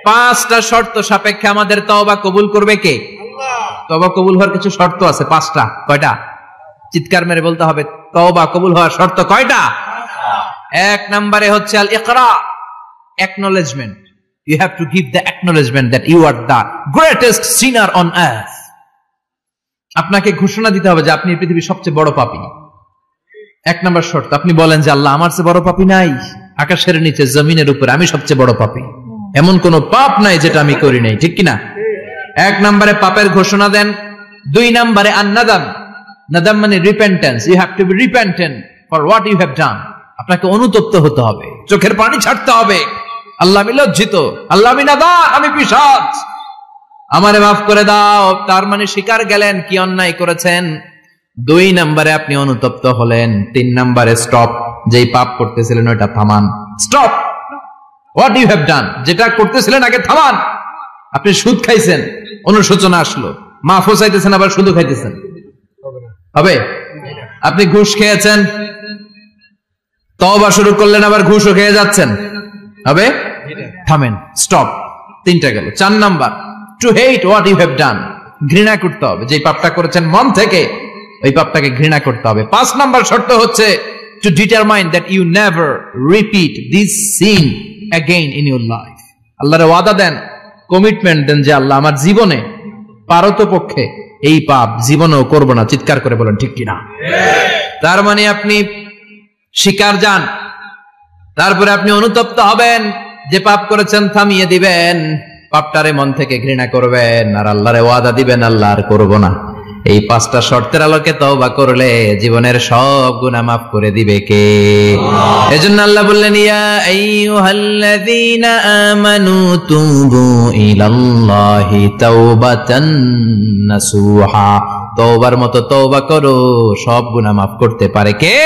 পাঁচটা শর্ত সাপেক্ষে আমাদের তওবা কবুল করবে কে? তওবা কবুল হওয়ার কিছু শর্ত আছে, পাঁচটা। কয়টা? চিৎকার মেরে বলতে হবে, তওবা কবুল হওয়ার শর্ত কয়টা? এক নম্বরে হচ্ছে আল ইকরা, acknowledgement. You have to give the acknowledgement that you are the greatest sinner on earth. আপনাকে ঘোষণা দিতে হবে যে আপনি পৃথিবীর সবচেয়ে বড় পাপী। এক নম্বর শর্ত, আপনি বলেন যে আল্লাহ আমার চেয়ে বড় পাপী নাই, আকাশের নিচে জমিনের উপরে আমি সবচেয়ে বড় পাপী, এমন কোন পাপ নাই যেটা আমি করি নাই, ঠিক কিনা? এক নম্বরে পাপের ঘোষণা দেন। দুই নম্বরে আন-নাদাম, নাদাম মানে repentance. You have to be repentant for what you have done. আপনাকে অনুতপ্ত হতে হবে, চোখের পানি ছাড়তে হবে। আল্লাহ আমি লজ্জিত, আল্লাহ আমি নাদাম, আমি পিশাচ, আমারে মাফ করে দাও। তার মানে স্বীকার গেলেন কি অন্যায় করেছেন। দুই নম্বরে আপনি অনুতপ্ত হলেন। তিন নম্বরে স্টপ, যেই পাপ করতেছিলেন ওইটা থামান। Stop what you have done, যেটা করতেছিলেন আগে থামান। আপনি সুদ খাইছেন, অনুশোচনা আসলো, মাফও চাইতেছেন, আবার সুদও খাইতেছেন, হবে? আপনি ঘুষ খেয়েছেন, তওবা শুরু করলেন, আবার ঘুষও খেয়ে যাচ্ছেন, হবে? থামেন, স্টপ। তিনটা গেল। চার number, to hate what you have done, ঘৃণা করতে হবে। যে পাপটা করেছেন মন থেকে, ওই পাপটাকে ঘৃণা করতে হবে। পাঁচ নাম্বার শর্ত হচ্ছে to determine that you never repeat this sin again in your life. আল্লাহর ওয়াদা দেন, কমিটমেন্ট দেন যে আল্লাহ আমার জীবনে পারতপক্ষে এই পাপ জীবনেও করব না। চিৎকার করে বলেন ঠিক কিনা? তার মানে আপনি স্বীকার যান, তারপরে আপনি অনুতপ্ত হবেন, যে পাপ করেছেন থামিয়ে দিবেন, পাপটারে মন থেকে ঘৃণা করবেন, আর আল্লাহরে ওয়াদা দিবেন আল্লাহ আর করব না। এই পাঁচটা শর্তের আলোকে তওবা করলে জীবনের সব গুনাহ মাফ করে দিবে কে? এজন্য আল্লাহ বললেন, ইয়া আইয়ুহাল্লাযীনা আমানু তুবু ইলাল্লাহি তাওবাতান নাসুহা। তওবার মতো তওবা করো, সব গুনাহ মাফ করতে পারে কে?